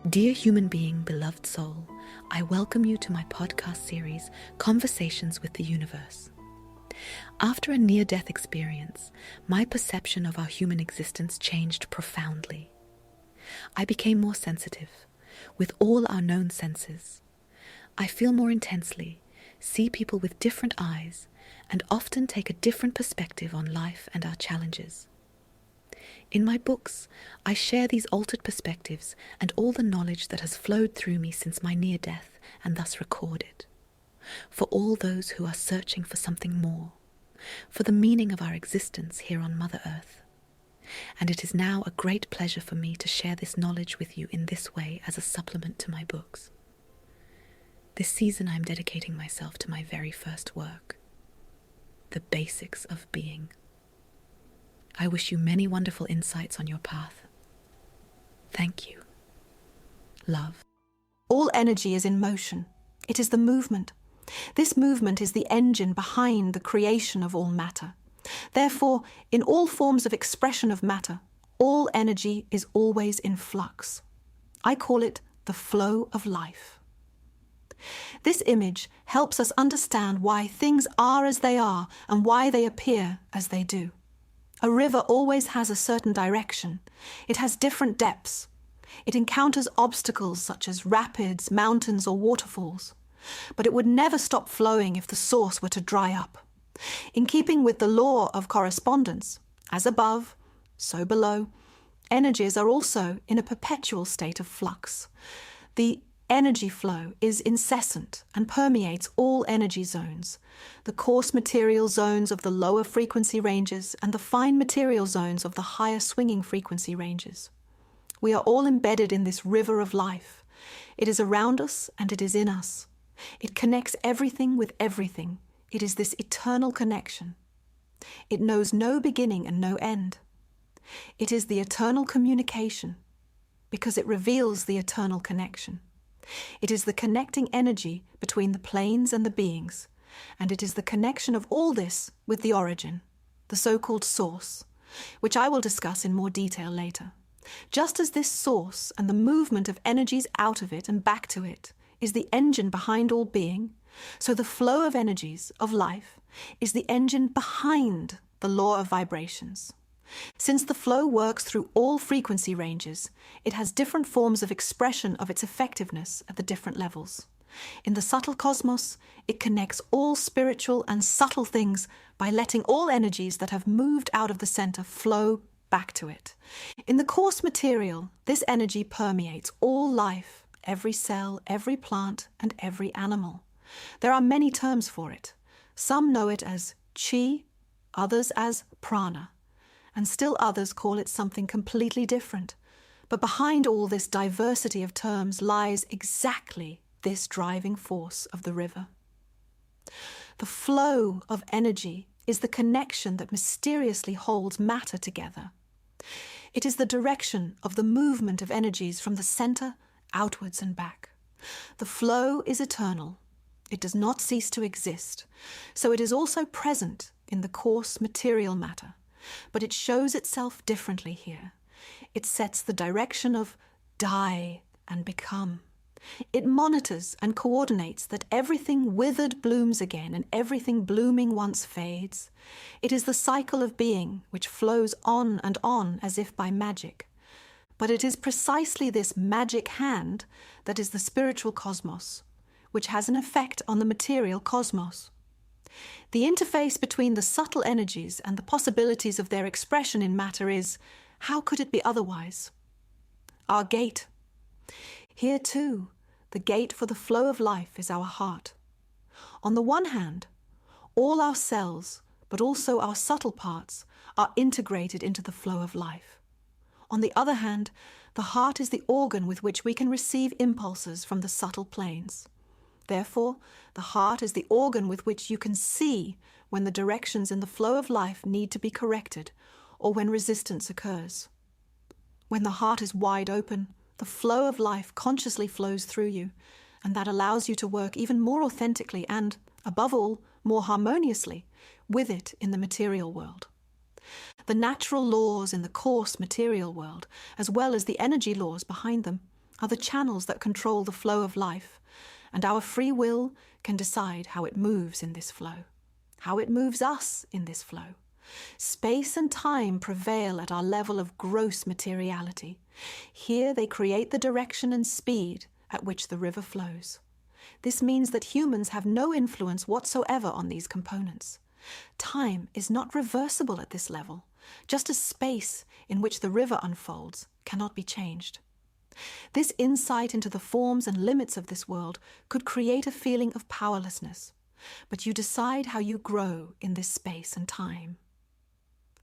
Dear human being, beloved soul, I welcome you to my podcast series, Conversations with the Universe. After a near-death experience, my perception of our human existence changed profoundly. I became more sensitive, with all our known senses. I feel more intensely, see people with different eyes, and often take a different perspective on life and our challenges. In my books, I share these altered perspectives and all the knowledge that has flowed through me since my near-death and thus record it. For all those who are searching for something more, for the meaning of our existence here on Mother Earth. And it is now a great pleasure for me to share this knowledge with you in this way as a supplement to my books. This season I am dedicating myself to my very first work, the basics of being. I wish you many wonderful insights on your path. Thank you. Love. All energy is in motion. It is the movement. This movement is the engine behind the creation of all matter. Therefore, in all forms of expression of matter, all energy is always in flux. I call it the flow of life. This image helps us understand why things are as they are and why they appear as they do. A river always has a certain direction. It has different depths. It encounters obstacles such as rapids, mountains, or waterfalls. But it would never stop flowing if the source were to dry up. In keeping with the law of correspondence, as above, so below, energies are also in a perpetual state of flux. The energy flow is incessant and permeates all energy zones, the coarse material zones of the lower frequency ranges and the fine material zones of the higher swinging frequency ranges. We are all embedded in this river of life. It is around us and it is in us. It connects everything with everything. It is this eternal connection. It knows no beginning and no end. It is the eternal communication because it reveals the eternal connection. It is the connecting energy between the planes and the beings, and it is the connection of all this with the origin, the so-called source, which I will discuss in more detail later. Just as this source and the movement of energies out of it and back to it is the engine behind all being, so the flow of energies of life is the engine behind the law of vibrations. Since the flow works through all frequency ranges, it has different forms of expression of its effectiveness at the different levels. In the subtle cosmos, it connects all spiritual and subtle things by letting all energies that have moved out of the center flow back to it. In the coarse material, this energy permeates all life, every cell, every plant, and every animal. There are many terms for it. Some know it as chi, others as prana, and still others call it something completely different. But behind all this diversity of terms lies exactly this driving force of the river. The flow of energy is the connection that mysteriously holds matter together. It is the direction of the movement of energies from the center outwards and back. The flow is eternal. It does not cease to exist, so it is also present in the coarse material matter. But it shows itself differently here. It sets the direction of die and become. It monitors and coordinates that everything withered blooms again and everything blooming once fades. It is the cycle of being which flows on and on as if by magic. But it is precisely this magic hand that is the spiritual cosmos, which has an effect on the material cosmos. The interface between the subtle energies and the possibilities of their expression in matter is, how could it be otherwise? Our gate. Here too, the gate for the flow of life is our heart. On the one hand, all our cells, but also our subtle parts, are integrated into the flow of life. On the other hand, the heart is the organ with which we can receive impulses from the subtle planes. Therefore, the heart is the organ with which you can see when the directions in the flow of life need to be corrected or when resistance occurs. When the heart is wide open, the flow of life consciously flows through you, and that allows you to work even more authentically and, above all, more harmoniously with it in the material world. The natural laws in the coarse material world, as well as the energy laws behind them, are the channels that control the flow of life, and our free will can decide how it moves in this flow, how it moves us in this flow. Space and time prevail at our level of gross materiality. Here they create the direction and speed at which the river flows. This means that humans have no influence whatsoever on these components. Time is not reversible at this level, just as space in which the river unfolds cannot be changed. This insight into the forms and limits of this world could create a feeling of powerlessness, but you decide how you grow in this space and time.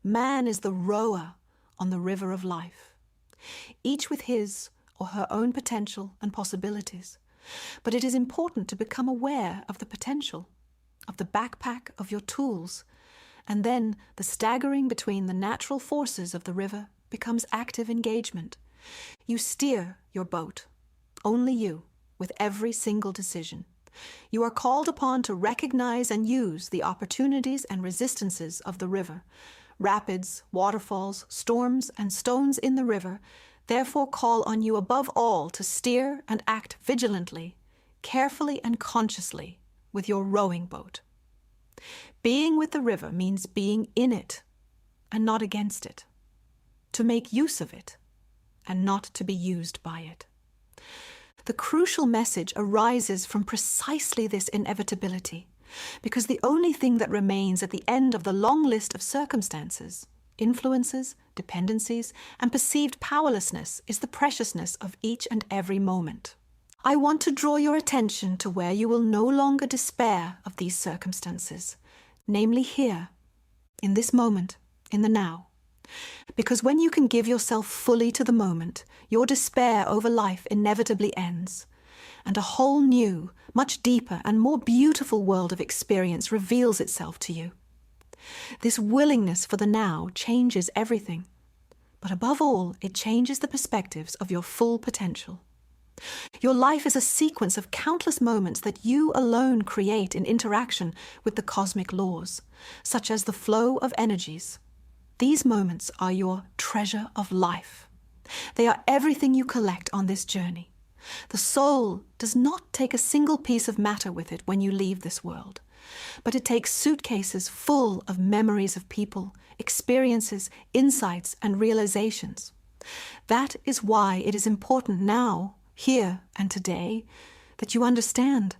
Man is the rower on the river of life, each with his or her own potential and possibilities. But it is important to become aware of the potential, of the backpack of your tools, and then the staggering between the natural forces of the river becomes active engagement. You steer your boat, only you, with every single decision. You are called upon to recognize and use the opportunities and resistances of the river. Rapids, waterfalls, storms, and stones in the river therefore call on you above all to steer and act vigilantly, carefully and consciously with your rowing boat. Being with the river means being in it and not against it, to make use of it and not to be used by it. The crucial message arises from precisely this inevitability, because the only thing that remains at the end of the long list of circumstances, influences, dependencies, and perceived powerlessness is the preciousness of each and every moment. I want to draw your attention to where you will no longer despair of these circumstances, namely here, in this moment, in the now. Because when you can give yourself fully to the moment, your despair over life inevitably ends, and a whole new, much deeper and more beautiful world of experience reveals itself to you. This willingness for the now changes everything, but above all, it changes the perspectives of your full potential. Your life is a sequence of countless moments that you alone create in interaction with the cosmic laws, such as the flow of energies. These moments are your treasure of life. They are everything you collect on this journey. The soul does not take a single piece of matter with it when you leave this world, but it takes suitcases full of memories of people, experiences, insights, and realizations. That is why it is important now, here and today, that you understand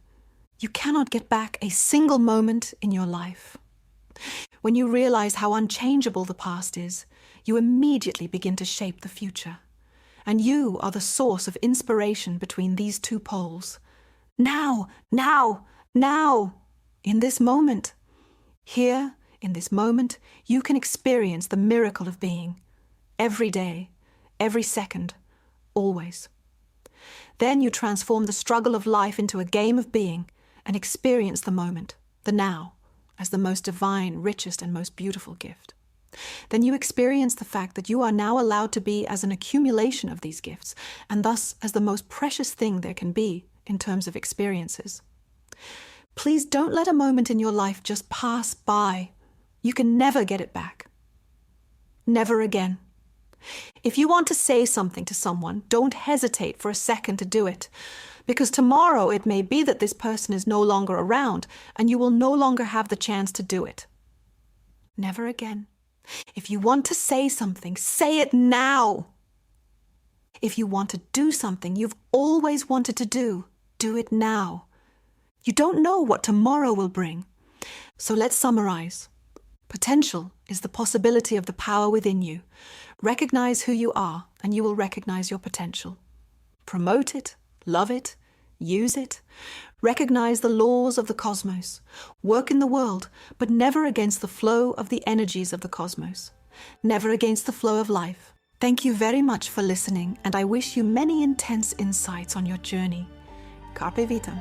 you cannot get back a single moment in your life. When you realize how unchangeable the past is, you immediately begin to shape the future. And you are the source of inspiration between these two poles. Now, in this moment. Here, in this moment, you can experience the miracle of being. Every day, every second, always. Then you transform the struggle of life into a game of being and experience the moment, the now, as the most divine, richest, and most beautiful gift. Then you experience the fact that you are now allowed to be as an accumulation of these gifts, and thus as the most precious thing there can be in terms of experiences. Please don't let a moment in your life just pass by. You can never get it back. Never again. If you want to say something to someone, don't hesitate for a second to do it, because tomorrow it may be that this person is no longer around, and you will no longer have the chance to do it. Never again. If you want to say something, say it now. If you want to do something you've always wanted to do it now. You don't know what tomorrow will bring. So let's summarize. Potential is the possibility of the power within you. Recognize who you are, and you will recognize your potential. Promote it, love it, use it. Recognize the laws of the cosmos. Work in the world, but never against the flow of the energies of the cosmos. Never against the flow of life. Thank you very much for listening, and I wish you many intense insights on your journey. Carpe Vitam.